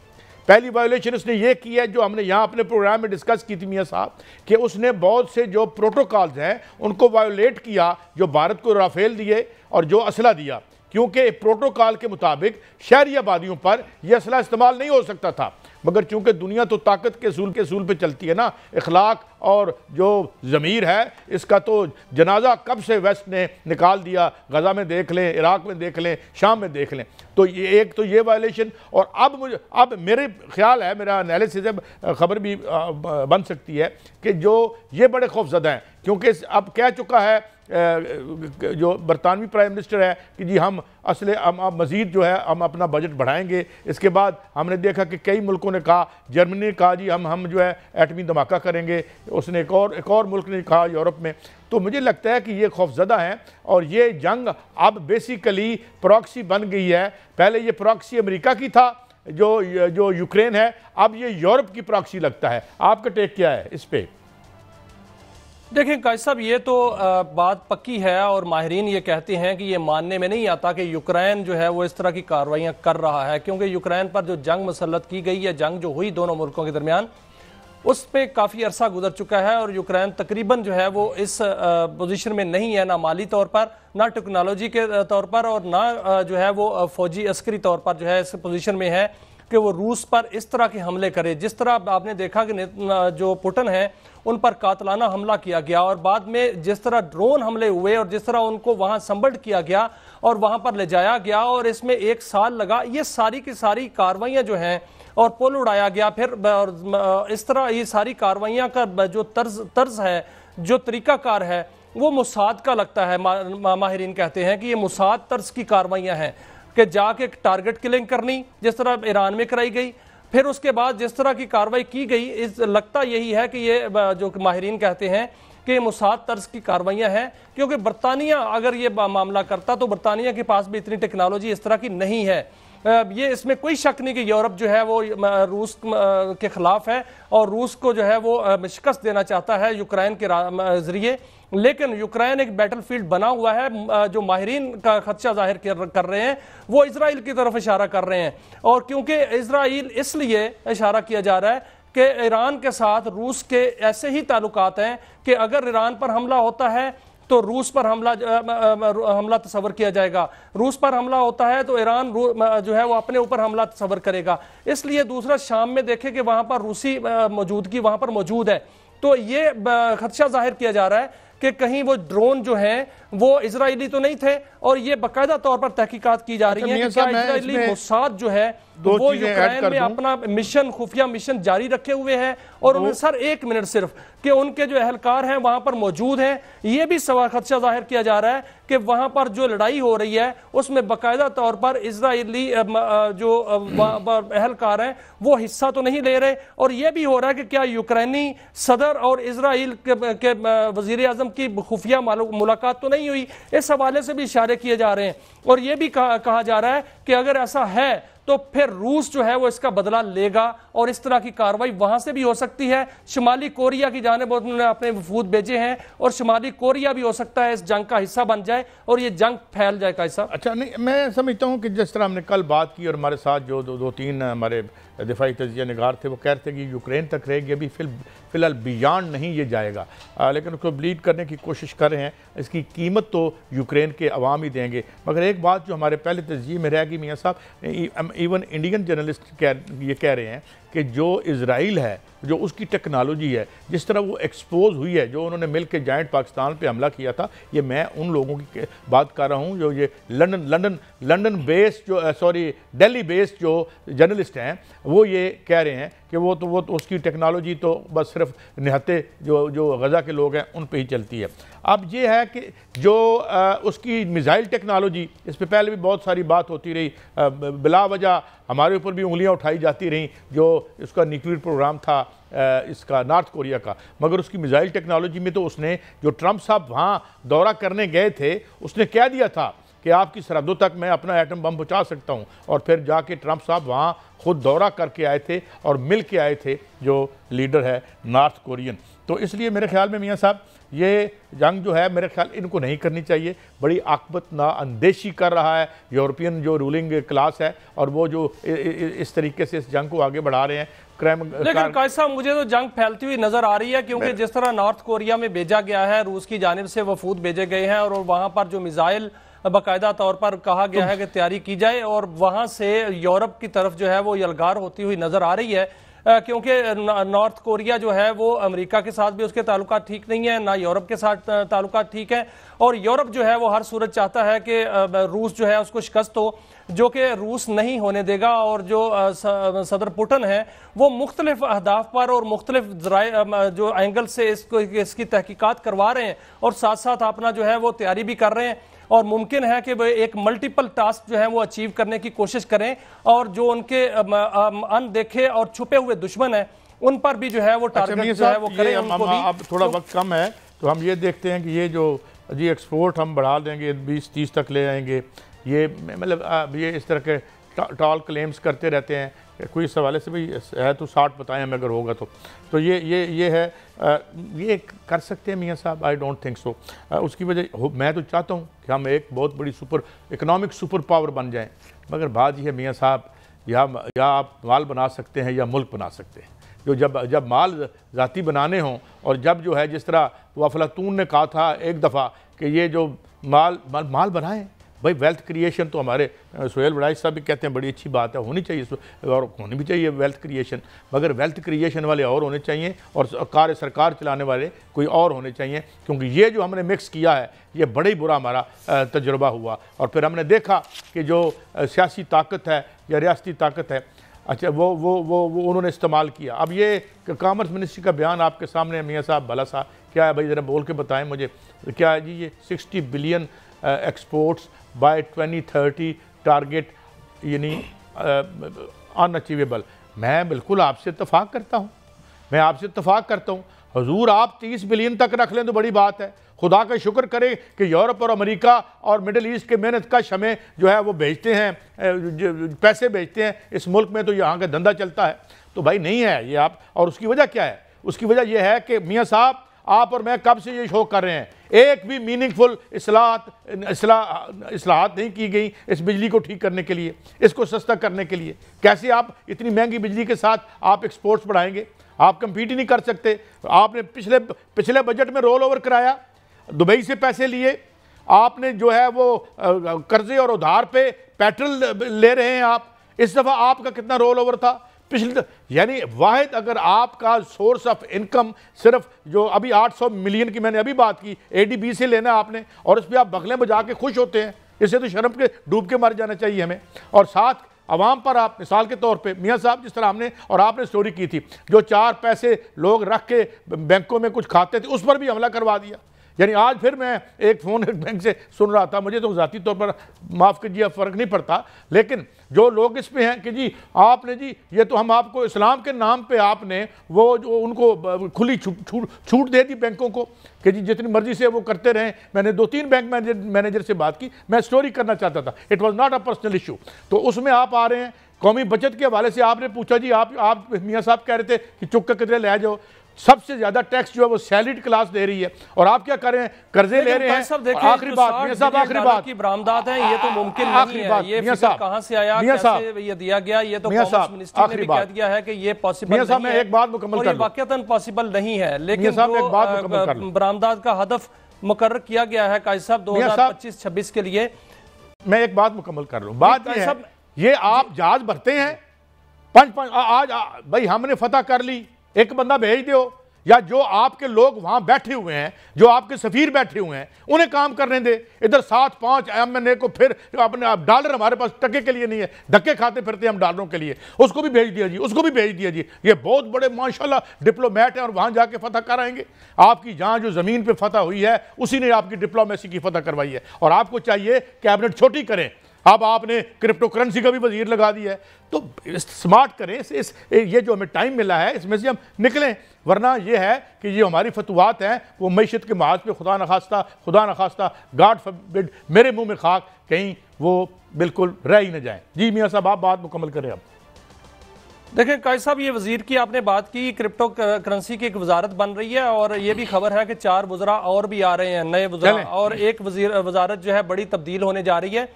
पहली वायलेशन उसने ये की है जो हमने यहाँ अपने प्रोग्राम में डिस्कस की थी मियाँ साहब, कि उसने बहुत से जो प्रोटोकॉल्स हैं उनको वायोलेट किया, जो भारत को राफेल दिए और जो असला दिया, क्योंकि प्रोटोकॉल के मुताबिक शहरी आबादियों पर यह असला इस्तेमाल नहीं हो सकता था। मगर चूंकि दुनिया तो ताकत के असूल पे चलती है ना, इखलाक और जो ज़मीर है इसका तो जनाजा कब से वेस्ट ने निकाल दिया। गज़ा में देख लें, इराक़ में देख लें, शाम में देख लें, तो ये एक तो ये वायलेशन। और अब मेरे ख्याल है, मेरा एनालिसिस है, खबर भी बन सकती है कि जो ये बड़े खौफजदा हैं, क्योंकि अब कह चुका है जो बरतानवी प्राइम मिनिस्टर है कि जी हम मज़ीद जो है हम अपना बजट बढ़ाएंगे। इसके बाद हमने देखा कि कई मुल्कों ने कहा, जर्मनी ने कहा जी हम जो है एटमी धमाका करेंगे, उसने एक और मुल्क ने कहा यूरोप में। तो मुझे लगता है कि ये खौफजदा हैं और ये जंग अब बेसिकली प्रॉक्सी बन गई है। पहले ये प्रॉक्सी अमेरिका की था जो यूक्रेन है, अब ये यूरोप की प्रॉक्सी लगता है। आपका टेक क्या है इस पर? देखें कायद साहब, ये तो बात पक्की है और माहिरीन ये कहते हैं कि ये मानने में नहीं आता कि यूक्रेन जो है वो इस तरह की कार्रवाइयां कर रहा है, क्योंकि यूक्रेन पर जो जंग मुसल्लत की गई है, जंग जो हुई दोनों मुल्कों के दरमियान, उस पर काफ़ी अरसा गुजर चुका है और यूक्रेन तकरीबन जो है वो इस पोजीशन में नहीं है, ना माली तौर पर, ना टेक्नोलॉजी के तौर पर, और ना जो है वो फौजी अस्करी तौर पर जो है इस पोजीशन में है कि वो रूस पर इस तरह के हमले करे। जिस तरह आपने देखा कि जो पुतिन है उन पर कातलाना हमला किया गया और बाद में जिस तरह ड्रोन हमले हुए और जिस तरह उनको वहां संबल्ड किया गया और वहां पर ले जाया गया और इसमें 1 साल लगा, ये सारी की सारी कार्रवाइयां जो हैं और पुल उड़ाया गया फिर, और इस तरह ये सारी कार्रवाइयां का जो तर्ज है, जो तरीकाकार है, वो मुसाद का लगता है। माहिरीन कहते हैं कि ये मुसाद तर्ज की कार्रवाइयां हैं कि जाके टारगेट किलिंग करनी, जिस तरह ईरान में कराई गई, फिर उसके बाद जिस तरह की कार्रवाई की गई, इस लगता यही है कि ये जो माहिरीन कहते हैं कि मुसाद तर्ज की कार्रवाइयां हैं, क्योंकि बरतानिया अगर ये मामला करता तो बरतानिया के पास भी इतनी टेक्नोलॉजी इस तरह की नहीं है। ये इसमें कोई शक नहीं कि यूरोप जो है वो रूस के खिलाफ है और रूस को जो है वो शिकस्त देना चाहता है यूक्रेन के जरिए, लेकिन यूक्रेन एक बैटलफील्ड बना हुआ है। जो माहिरीन का खदशा जाहिर कर रहे हैं वो इजराइल की तरफ इशारा कर रहे हैं, और क्योंकि इजराइल इसलिए इशारा किया जा रहा है कि ईरान के साथ रूस के ऐसे ही ताल्लुकात हैं कि अगर ईरान पर हमला होता है तो रूस पर हमला तस्वर किया जाएगा, रूस पर हमला होता है तो ईरान जो है वो अपने ऊपर हमला तस्वर करेगा। इसलिए दूसरा शाम में देखें कि वहां पर रूसी मौजूदगी वहां पर मौजूद है, तो ये खदशा जाहिर किया जा रहा है कि कहीं वो ड्रोन जो हैं वो इजरायली तो नहीं थे, और ये बाकायदा तौर पर तहकीकात की जा रही है कि क्या इजरायली मोसाद जो है वो यूक्रेन में अपना मिशन, खुफिया मिशन जारी रखे हुए हैं, और उन्हें सर 1 मिनट सिर्फ कि उनके जो एहलकार हैं वहां पर मौजूद हैं। ये भी खदशा जाहिर किया जा रहा है कि वहां पर जो लड़ाई हो रही है उसमें बाकायदा तौर पर इजरायली जो एहलकार हैं वो हिस्सा तो नहीं ले रहे, और यह भी हो रहा है कि क्या यूक्रेनी सदर और इजराइल के वजीर आजम की खुफिया मुलाकात तो नहीं हुई। इस हवाले से भी इशारे किए जा रहे हैं, और यह भी कहा जा रहा है कि अगर ऐसा है तो फिर रूस जो है वो इसका बदला लेगा और इस तरह की कार्रवाई वहां से भी हो सकती है। शुमाली कोरिया की जानिब उन्होंने अपने वफूद भेजे हैं और शुमाली कोरिया भी हो सकता है इस जंग का हिस्सा बन जाए और ये जंग फैल जाए। कैसा? अच्छा, नहीं, मैं समझता हूँ कि जिस तरह हमने कल बात की और हमारे साथ जो 2-3 हमारे दिफाई तजिया निगार थे, वो कह रहे थे कि यूक्रेन तक रहेगी, अभी फ़िलहाल बियॉन्ड नहीं ये जाएगा, लेकिन उसको ब्लीड करने की कोशिश कर रहे हैं। इसकी कीमत तो यूक्रेन के अवाम ही देंगे। मगर एक बात जो हमारे पहले तजिए में रहेगी मियाँ साहब, इवन इंडियन जर्नलिस्ट ये कह रहे हैं कि जो इज़राइल है, जो उसकी टेक्नोलॉजी है, जिस तरह वो एक्सपोज हुई है, जो उन्होंने मिल के जाइंट पाकिस्तान पे हमला किया था, ये मैं उन लोगों की बात कर रहा हूँ जो ये लंदन बेस्ड दिल्ली बेस्ड जो जर्नलिस्ट हैं, वो ये कह रहे हैं कि वो तो उसकी टेक्नोलॉजी तो बस सिर्फ निहत्ते जो गज़ा के लोग हैं उन पे ही चलती है। अब ये है कि जो उसकी मिसाइल टेक्नोलॉजी, इस पे पहले भी बहुत सारी बात होती रही, बिला वजह हमारे ऊपर भी उंगलियां उठाई जाती रहीं, जो इसका न्यूक्लियर प्रोग्राम था इसका नॉर्थ कोरिया का, मगर उसकी मिसाइल टेक्नोलॉजी में तो उसने, जो ट्रंप साहब वहाँ दौरा करने गए थे, उसने कह दिया था कि आपकी सरहदों तक मैं अपना एटम बम पहुँचा सकता हूँ, और फिर जाके ट्रंप साहब वहाँ खुद दौरा करके आए थे और मिल के आए थे जो लीडर है नॉर्थ कोरियन। तो इसलिए मेरे ख्याल में मियाँ साहब ये जंग जो है मेरे ख्याल इनको नहीं करनी चाहिए, बड़ी आकबत ना अंदेशी कर रहा है यूरोपियन जो रूलिंग क्लास है, और वो जो इस तरीके से इस जंग को आगे बढ़ा रहे हैं। लेकिन कायद साहब, मुझे तो जंग फैलती हुई नजर आ रही है, क्योंकि जिस तरह नॉर्थ कोरिया में भेजा गया है, रूस की जानिब से वफूद भेजे गए हैं, और वहां पर जो मिसाइल बाकायदा तौर पर कहा गया है कि तैयारी की जाए, और वहां से यूरोप की तरफ जो है वो यलगार होती हुई नजर आ रही है, क्योंकि नॉर्थ कोरिया जो है वो अमेरिका के साथ भी उसके ताल्लुकात ठीक नहीं है, ना यूरोप के साथ ताल्लुकात ठीक है, और यूरोप जो है वो हर सूरत चाहता है कि रूस जो है उसको शिकस्त हो, जो कि रूस नहीं होने देगा। और जो सदर पुतिन है वो मुख्तलिफ अहदाफ पर और मुख्तलिफ जो एंगल से इसकी तहकीकात करवा रहे हैं, और साथ साथ अपना जो है वो तैयारी भी कर रहे हैं, और मुमकिन है कि वो एक मल्टीपल टास्क जो है वो अचीव करने की कोशिश करें, और जो उनके अनदेखे और छुपे हुए दुश्मन हैं उन पर भी जो है वो टारगेट जो है वो करें। अब थोड़ा वक्त कम है, तो हम ये देखते हैं कि ये जो जी एक्सपोर्ट हम बढ़ा देंगे, 20-30 तक ले आएंगे, ये मतलब ये इस तरह के टॉल क्लेम्स करते रहते हैं। कोई इस हवाले से भी है तो 60 बताएं हमें अगर होगा तो ये है, ये कर सकते हैं मियाँ साहब? I don't think so. उसकी वजह मैं तो चाहता हूँ कि हम एक बहुत बड़ी इकोनॉमिक सुपर पावर बन जाएं, मगर बात यह है मियाँ साहब, या आप माल बना सकते हैं या मुल्क बना सकते हैं। जो जब माल ज़ाती बनाने हों, और जब जो है जिस तरह वो अफलातून ने कहा था एक दफ़ा कि ये जो माल बनाएं भाई, वेल्थ क्रिएशन तो हमारे सोहेल बड़ाई साहब भी कहते हैं बड़ी अच्छी बात है, होनी चाहिए और होनी भी चाहिए वेल्थ क्रिएशन, मगर वेल्थ क्रिएशन वाले और होने चाहिए और सरकार चलाने वाले कोई और होने चाहिए, क्योंकि ये जो हमने मिक्स किया है ये बड़ा ही बुरा हमारा तजुर्बा हुआ। और फिर हमने देखा कि जो सियासी ताकत है या रियासती ताकत है, अच्छा वो उन्होंने इस्तेमाल किया। अब ये कॉमर्स मिनिस्ट्री का बयान आपके सामने मियाँ साहब, भला सा क्या है भाई, ज़रा बोल के बताएं मुझे, क्या है जी ये 60 बिलियन एक्सपोर्ट्स बाय 2030 टारगेट, यानी अनअचीवेबल। मैं बिल्कुल आपसे इत्तफाक करता हूँ, हुजूर आप 30 बिलियन तक रख लें तो बड़ी बात है। खुदा का शुक्र करें कि यूरोप और अमेरिका और मिडिल ईस्ट के मेहनत कश हमें जो है वो भेजते हैं, पैसे भेजते हैं इस मुल्क में, तो यहाँ का धंधा चलता है। तो भाई नहीं है ये आप, और उसकी वजह क्या है? उसकी वजह यह है कि मियाँ साहब आप और मैं कब से ये शो कर रहे हैं, एक भी मीनिंगफुल इस्लाहात नहीं की गई इस बिजली को ठीक करने के लिए, इसको सस्ता करने के लिए। कैसे आप इतनी महंगी बिजली के साथ आप एक्सपोर्ट्स बढ़ाएंगे? आप कंपीट ही नहीं कर सकते। आपने पिछले बजट में रोल ओवर कराया, दुबई से पैसे लिए, आपने जो है वो कर्जे और उधार पे पेट्रोल ले रहे हैं आप। इस दफ़ा आपका कितना रोल ओवर था पिछले, यानी वाहिद अगर आपका सोर्स ऑफ इनकम सिर्फ जो अभी 800 मिलियन की मैंने अभी बात की ADB से लेना आपने, और उस पर आप बगलें बजा के खुश होते हैं, इससे तो शर्म के डूब के मर जाना चाहिए हमें। और साथ अवाम पर आप मिसाल के तौर पे मियाँ साहब, जिस तरह हमने और आपने स्टोरी की थी, जो 4 पैसे लोग रख के बैंकों में कुछ खाते थे, उस पर भी हमला करवा दिया। यानी आज फिर मैं एक फ़ोन बैंक से सुन रहा था, मुझे तो ज़ाती तौर पर माफ़ कीजिए फ़र्क नहीं पड़ता, लेकिन जो लोग इस पे हैं कि जी आपने जी ये तो हम आपको इस्लाम के नाम पे आपने वो जो उनको खुली छूट दे दी बैंकों को कि जी जितनी मर्जी से वो करते रहें। मैंने 2-3 बैंक मैनेजर से बात की, मैं स्टोरी करना चाहता था, it was not a personal issue. तो उसमें आप आ रहे हैं कौमी बचत के हवाले से, आपने पूछा जी आप मियाँ साहब कह रहे थे कि चुक के कितने ले जाओ। सबसे ज्यादा टैक्स जो है वो सैलरीड क्लास दे रही है, और आप क्या कर रहे हैं, कर्जे ले रहे हैं। आखिरी बात मियां साहब, आखिरी बात की बरामदात है, ये तो मुमकिन नहीं है। ये फिगर कहां से आया, कैसे ये दिया गया, ये तो कॉमर्स मिनिस्ट्री ने भी कह दिया है कि ये पॉसिबल नहीं है। मैं एक बात मुकम्मल कर लूं, वाकईतन पॉसिबल नहीं है, लेकिन जो बरामदात का हदफ मुकर्रर किया गया है काजी साहब 2025-26 के लिए, मैं एक बात मुकम्मल कर लूं। बात ये है, ये आप जहाज भरते हैं आज भाई हमने फतह कर ली, एक बंदा भेज दो, या जो आपके लोग वहां बैठे हुए हैं, जो आपके सफीर बैठे हुए हैं, उन्हें काम करने दे। इधर 7-5 MNA को फिर अपने डॉलर हमारे पास टके के लिए नहीं है, धक्के खाते फिरते हम डॉलरों के लिए, उसको भी भेज दिया जी, उसको भी भेज दिया जी। ये बहुत बड़े माशाल्लाह डिप्लोमेट हैं और वहां जाके फतह कराएंगे। आपकी जहां जो जमीन पे फतह हुई है उसी ने आपकी डिप्लोमेसी की फतह करवाई है, और आपको चाहिए कैबिनेट छोटी करें। अब आपने क्रिप्टो करेंसी का भी वजीर लगा दिया है, तो स्मार्ट करें। ये जो हमें टाइम मिला है इसमें से हम निकलें, वरना ये है कि ये हमारी फतवात हैं वो मैशत के महाज पे खुदा न खास्ता गॉड फॉरबिड मेरे मुंह में खाक कहीं वो बिल्कुल रह ही न जाए। जी मियां साहब, आप बात मुकम्मल करें। अब देखें काजी साहब, ये वजीर की आपने बात की, क्रिप्टो करेंसी की एक वजारत बन रही है, और ये भी खबर है कि 4 वज़रा और भी आ रहे हैं, नए वज़रा, और एक वजारत जो है बड़ी तब्दील होने जा रही है।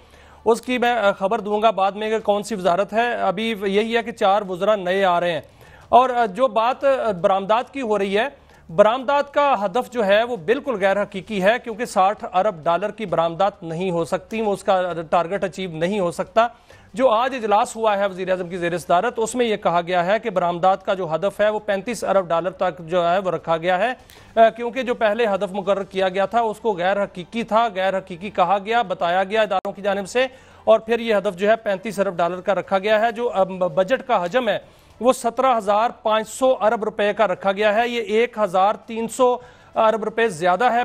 उसकी मैं खबर दूंगा बाद में कि कौन सी वजारत है। अभी यही है कि 4 वज़रा नए आ रहे हैं। और जो बात बरामदात की हो रही है, बरामदात का हदफ जो है वो बिल्कुल गैर हकीकी है, क्योंकि 60 अरब डॉलर की बरामदात नहीं हो सकती, वो उसका टारगेट अचीव नहीं हो सकता। जो आज इजलास हुआ है वज़ीर आज़म की ज़ेर सदारत, उसमें यह कहा गया है कि बरामदात का जो हदफ है वो 35 अरब डॉलर तक जो है वो रखा गया है, क्योंकि जो पहले हदफ मुकर्रर किया गया था उसको गैर हकीकी था, गैर हकीकी कहा गया, बताया गया इदारों की जानिब से, और फिर यह हदफ जो है 35 अरब डॉलर का रखा गया है। जो बजट का हजम है वो 17,500 अरब रुपए का रखा गया है। ये 1,300 अरब रुपए ज्यादा है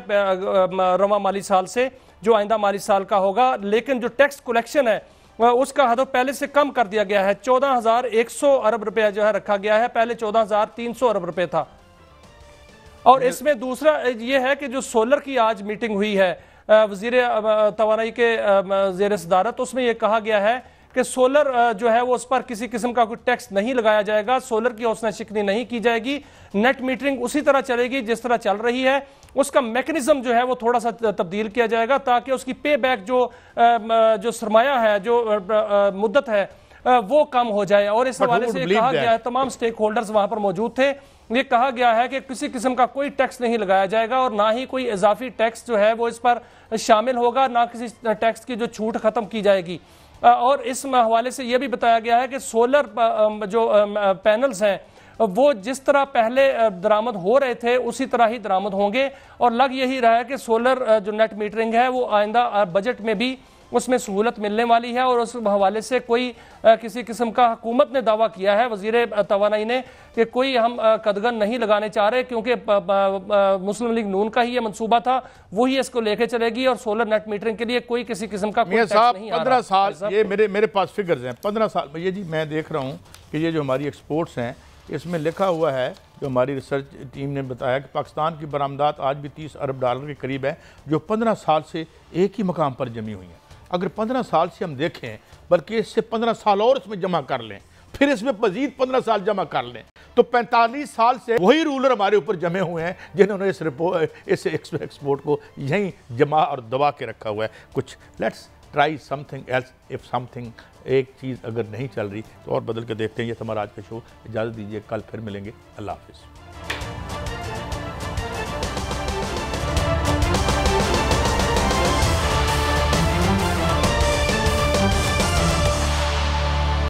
रवा माली साल से, जो आइंदा माली साल का होगा। लेकिन जो टैक्स कलेक्शन है उसका हदफ पहले से कम कर दिया गया है, 14,100 अरब रुपया जो है रखा गया है, पहले 14,300 अरब रुपए था। और इसमें दूसरा ये है कि जो सोलर की आज मीटिंग हुई है वजीर तवानाई के ज़ेर सदारत, उसमें यह कहा गया है कि सोलर जो है वो उस पर किसी किस्म का कोई टैक्स नहीं लगाया जाएगा, सोलर की हौसला शिकनी नहीं की जाएगी, नेट मीटरिंग उसी तरह चलेगी जिस तरह चल रही है। उसका मैकेनिज्म जो है वो थोड़ा सा तब्दील किया जाएगा ताकि उसकी पे बैक जो सरमाया है, जो मुद्दत है वो कम हो जाए। और इस हवाले से कहा गया है, तमाम स्टेक होल्डर्स वहां पर मौजूद थे, ये कहा गया है कि किसी किस्म का कोई टैक्स नहीं लगाया जाएगा और ना ही कोई इजाफी टैक्स जो है वो इस पर शामिल होगा, ना किसी टैक्स की जो छूट खत्म की जाएगी। और इस हवाले से यह भी बताया गया है कि सोलर जो पैनल्स हैं वो जिस तरह पहले दरामद हो रहे थे उसी तरह ही दरामद होंगे, और लग यही रहा है कि सोलर जो नेट मीटरिंग है वो आइंदा बजट में भी उसमें सहूलत मिलने वाली है। और उस हवाले से कोई किसी किस्म का हुकूमत ने दावा किया है, वजीर तवानाई ने, कि कोई हम कदगन नहीं लगाने चाह रहे, क्योंकि मुस्लिम लीग नून का ही ये मनसूबा था, वही इसको लेके चलेगी और सोलर नेट मीटरिंग के लिए कोई किसी किस्म का कोई टैक्स नहीं आ रहा। 15 साल ये मेरे पास फिगर्स हैं, 15 साल भैया जी मैं देख रहा हूँ कि ये जो हमारी एक्सपोर्ट्स हैं इसमें लिखा हुआ है, जो हमारी रिसर्च टीम ने बताया कि पाकिस्तान की बरामदात आज भी 30 अरब डॉलर के करीब है, जो 15 साल से एक ही मकाम पर जमी हुई हैं। अगर 15 साल से हम देखें, बल्कि इससे 15 साल और इसमें जमा कर लें, फिर इसमें मजीद 15 साल जमा कर लें, तो 45 साल से वही रूलर हमारे ऊपर जमे हुए हैं जिन्होंने इस एक्सपोर्ट को यहीं जमा और दबा के रखा हुआ है। कुछ let's try something else, if something एक चीज़ अगर नहीं चल रही तो और बदल के देखते हैं। ये हमारा आज का शो, इजाज़त दीजिए, कल फिर मिलेंगे, अल्लाह हाफिज़।